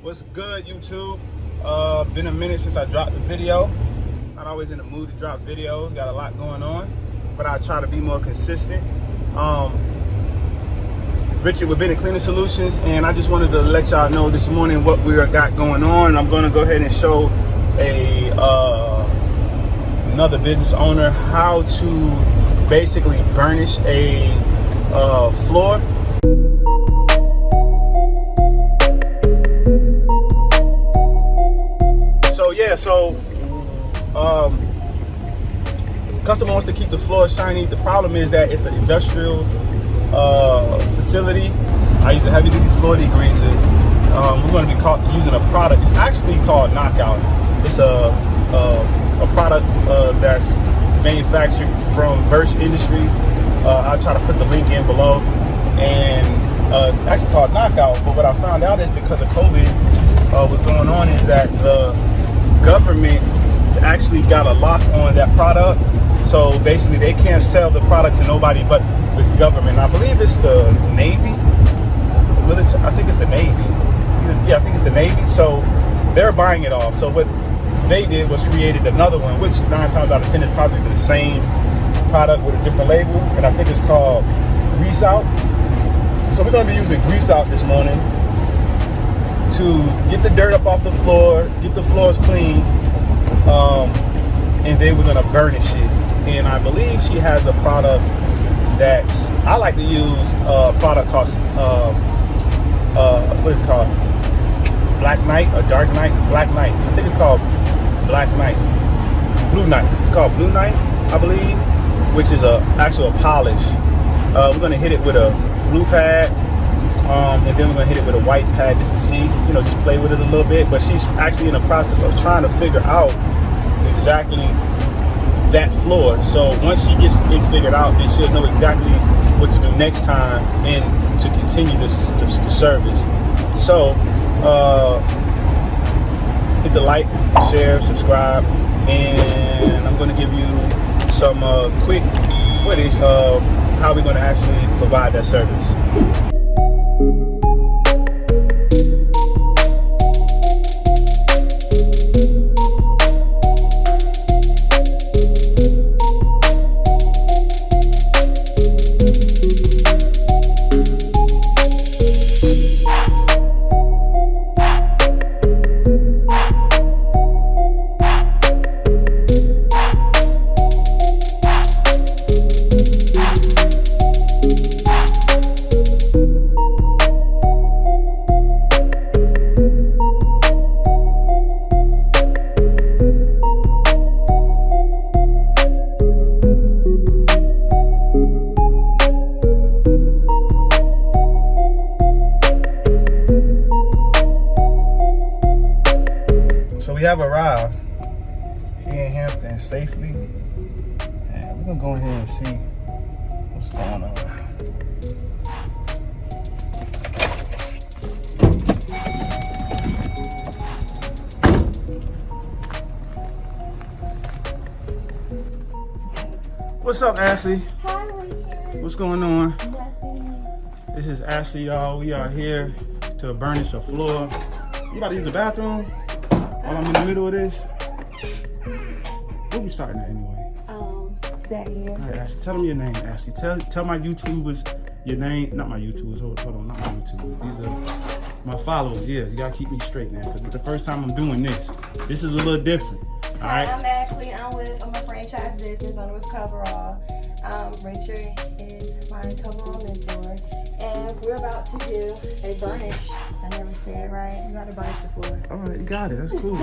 What's good, YouTube? Been a minute since I dropped the video. Not always in the mood to drop videos, got a lot going on, but I try to be more consistent. Richard with Burnishing Cleaning Solutions, and I just wanted to let y'all know this morning what we got going on. I'm going to go ahead and show another business owner how to basically burnish a floor. So customer wants to keep the floor shiny. The problem is that it's an industrial facility. I use a heavy duty floor degreaser. We're going to be using a product. It's actually called Knockout. It's a product that's manufactured from Burnish industry. I'll try to put the link in below. And it's actually called Knockout. But what I found out is because of COVID, what's going on is that the government has actually got a lock on that product. So basically they can't sell the product to nobody but the government. I believe it's the Navy. I think it's the Navy. Yeah, I think it's the Navy. So they're buying it off. So what they did was created another one, which 9 times out of 10 is probably the same product with a different label. And I think it's called Grease Out. So we're going to be using Grease Out this morning to get the dirt up off the floor, get the floors clean, and then we're gonna burnish it. And I believe she has a product that's, I like to use a product called, what is it called? Black Knight or Dark Knight? Black Knight. I think it's called Black Knight. Blue Knight. It's called Blue Knight, I believe, which is actually a polish. We're gonna hit it with a blue pad. And then we're gonna hit it with a white pad just to see, just play with it a little bit. But she's actually in the process of trying to figure out exactly that floor. So once she gets it figured out, then she'll know exactly what to do next time and to continue the service. So hit the like, share, subscribe, and I'm gonna give you some quick footage of how we're gonna actually provide that service. So we have arrived here in Hampton safely, and we're gonna go ahead and see what's going on. What's up, Ashley? Hi, Richard. What's going on? Nothing. This is Ashley, y'all. We are here to burnish a floor. You about to use the bathroom? While I'm in the middle of this, we'll be starting that anyway. That is. All right, Ashley, tell them your name, Ashley. Tell my YouTubers your name. Not my YouTubers. Hold on, not my YouTubers. These are my followers. Yeah, you gotta keep me straight, man, because it's the first time I'm doing this. This is a little different. All right. Hi, I'm Ashley. I'm a franchise business owner with Coverall. Richard is my Coverall mentor, and we're about to do a burnish. I never said it right. You got to burnish the floor. All right, you got it. That's cool.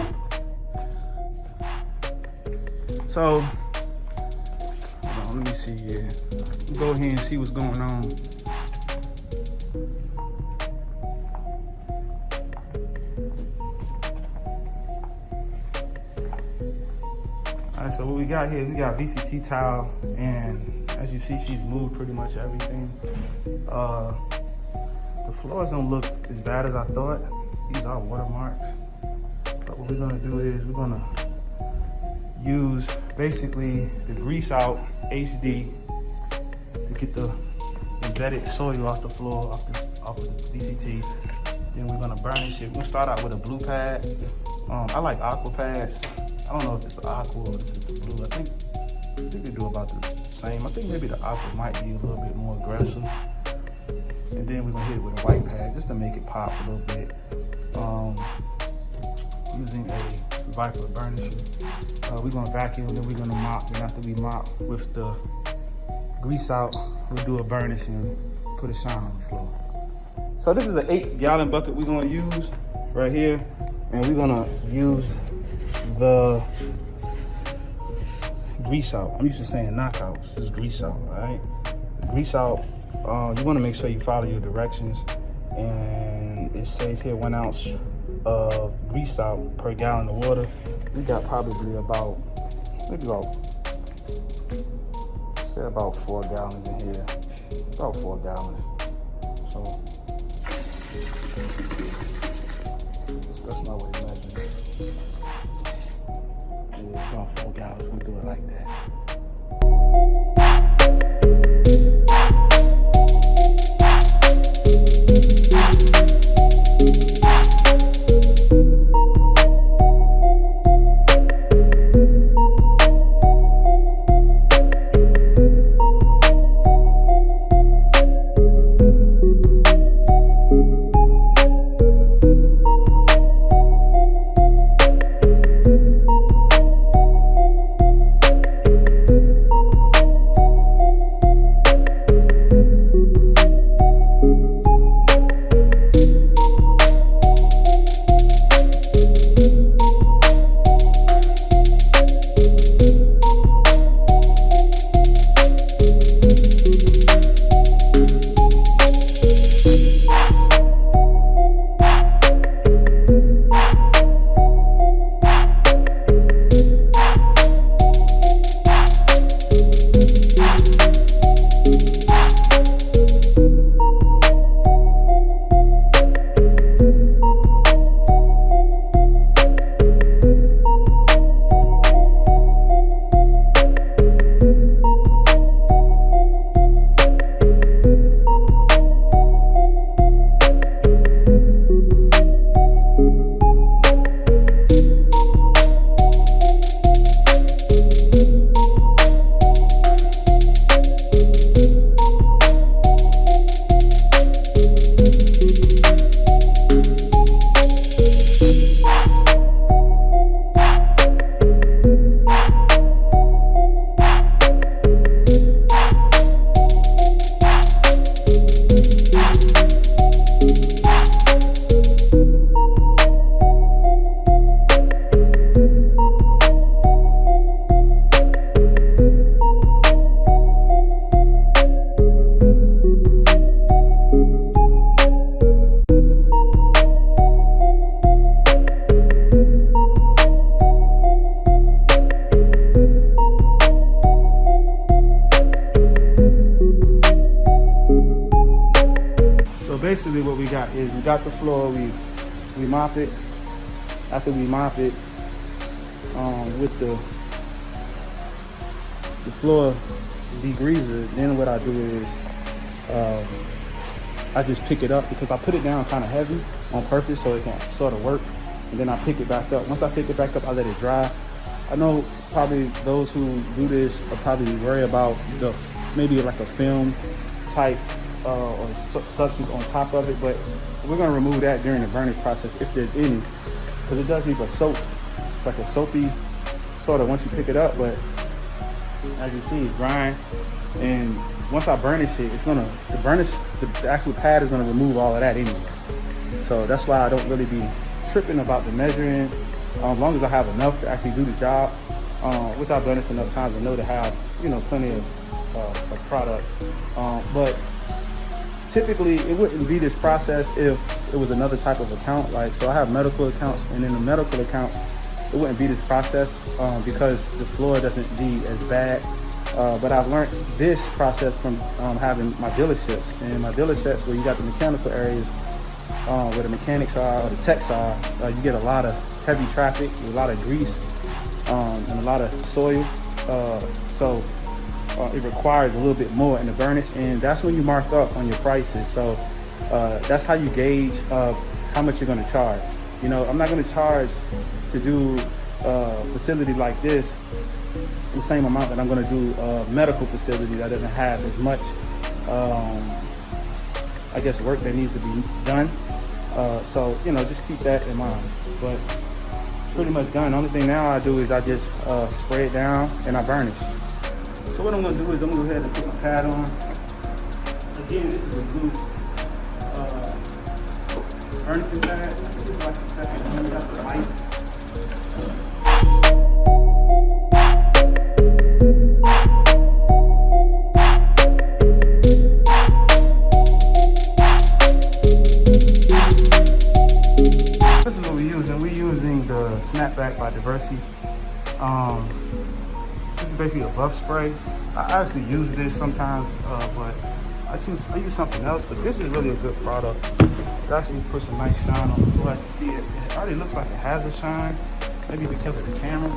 So, hold on, let me see here. We'll go ahead and see what's going on. All right, so what we got here, we got VCT tile, and as you see, she's moved pretty much everything. The floors don't look as bad as I thought. These are watermarks. But what we're gonna do is we're gonna use basically the Grease Out HD to get the embedded soil off the floor, off the VCT. Then we're gonna burnish it. We're gonna start out with a blue pad. I like aqua pads. I don't know if it's aqua or it's the blue. I think we do about the same. I think maybe the aqua might be a little bit more aggressive. And then we're gonna hit it with a white pad just to make it pop a little bit. Using a Viper Burnishing. We're gonna vacuum, then we're gonna mop. And after we mop with the grease out, we'll do a burnish and put a shine on the floor. So this is an 8-gallon bucket we're gonna use right here. And we're gonna use the grease out. I'm used to saying knockouts, just grease out, all right? Grease out, you wanna make sure you follow your directions. And it says here 1 ounce of grease out per gallon of water. We got probably about 4 gallons in here. About 4 gallons. So that's my way of measuring it. Yeah, about 4 gallons. We'll do it like that. Basically what we got is we got the floor, we mop it. After we mop it with the floor degreaser, then what I do is I just pick it up because I put it down kind of heavy on purpose so it can sort of work, and then I pick it back up. Once I pick it back up, I let it dry. I know probably those who do this are probably worried about maybe like a film type or substance on top of it, but we're going to remove that during the burnish process if there's any, because it does leave a soap, like a soapy sort of once you pick it up. But as you see, it's drying, and once I burnish it, the actual pad is going to remove all of that anyway. So that's why I don't really be tripping about the measuring, as long as I have enough to actually do the job, which I've done this enough times to know to have, plenty of product. But typically it wouldn't be this process if it was another type of account. So I have medical accounts, and in the medical accounts, it wouldn't be this process because the floor doesn't be as bad. But I've learned this process from having my dealerships. And my dealerships, where you got the mechanical areas, where the mechanics are, or the techs are, you get a lot of heavy traffic, a lot of grease, and a lot of soil. So it requires a little bit more in the burnish, and that's when you mark up on your prices. So that's how you gauge how much you're going to charge. You know, I'm not going to charge to do a facility like this the same amount that I'm going to do a medical facility that doesn't have as much, I guess, work that needs to be done. So, you know, just keep that in mind. But pretty much done. The only thing now I do is I just spray it down and I burnish. So what I'm going to do is I'm going to go ahead and put my pad on. Again, this is a blue burnishing pad. This is like the second one after the light. This is what we're using. We're using the Snapback by Diversity. This is basically a buff spray. I actually use this sometimes, but I use something else. But this is really a good product. It actually puts a nice shine on the floor. I can see it. It already looks like it has a shine, maybe because of the camera.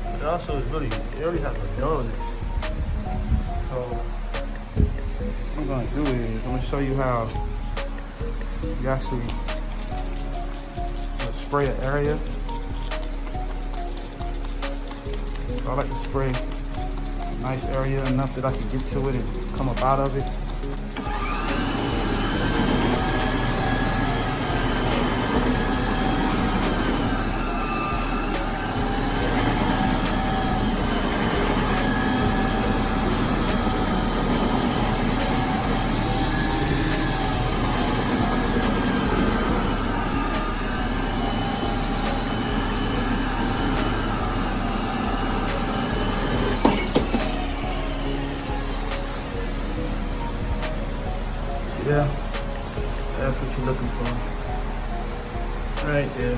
But it also is really, it already has a dullness. So what I'm gonna do is I'm gonna show you how you actually spray an area. So I like to spray a nice area enough that I can get to it and come up out of it. Yeah, that's what you're looking for. Right there.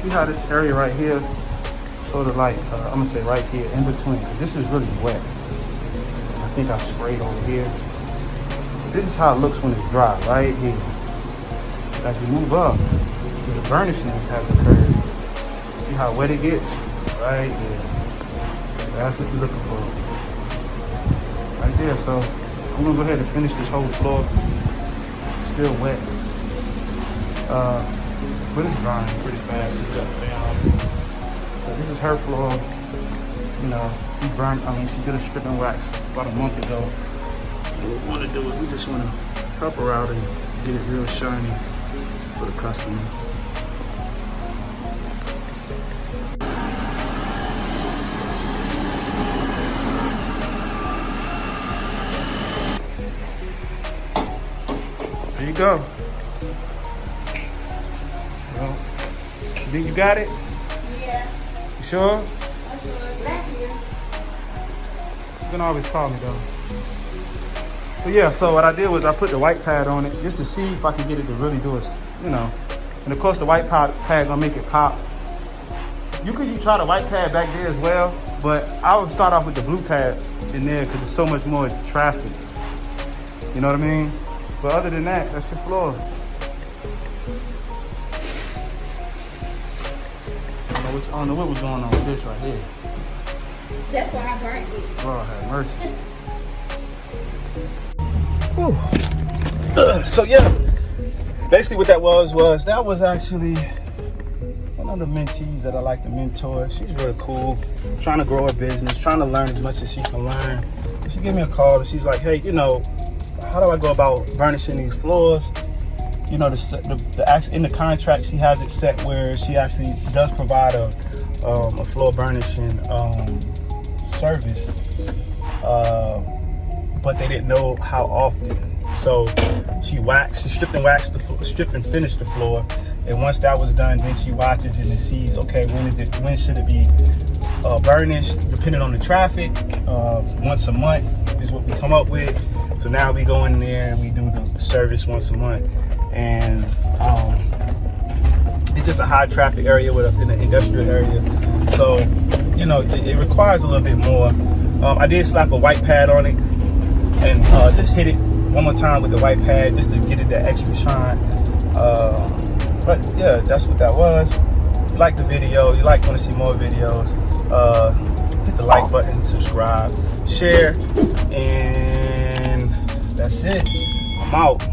See how this area right here, sort of like, I'm gonna say right here, in between. This is really wet. I think I sprayed over here. This is how it looks when it's dry, right here. As you move up, the burnishing has occurred. See how wet it gets? Right here. That's what you're looking for. Right there, so I'm gonna go ahead and finish this whole floor. It's still wet, but it's drying pretty fast. So this is her floor. You know, she did a strip and wax about a month ago. And what we want to do is we just want to help her out and get it real shiny for the customer. There you go. Well, you think you got it? Yeah. You sure? I'm sure it's back here. You can always call me though. But yeah, so what I did was I put the white pad on it just to see if I can get it to really do it, you know. And of course the white pad gonna make it pop. You could try the white pad back there as well, but I would start off with the blue pad in there because there's so much more traffic. You know what I mean? But other than that, that's your floor. I don't know what was going on with this right here. That's why I burnt it. Lord have mercy. Whew. So yeah, basically what that was actually one of the mentees that I like to mentor. She's really cool, trying to grow her business, trying to learn as much as she can learn. She gave me a call and she's like, hey, you know, how do I go about burnishing these floors? You know, in the contract, she has it set where she actually does provide a floor burnishing service, but they didn't know how often. So she stripped and finished the floor, and once that was done, then she watches it and sees, okay, when should it be burnished, depending on the traffic. Once a month is what we come up with. So now we go in there and we do the service once a month. And it's just a high traffic area in an industrial area. So, you know, it requires a little bit more. I did slap a white pad on it and just hit it one more time with the white pad just to get it that extra shine. But yeah, that's what that was. If you like the video, you want to see more videos, hit the like button, subscribe, share, and That's it. I'm out.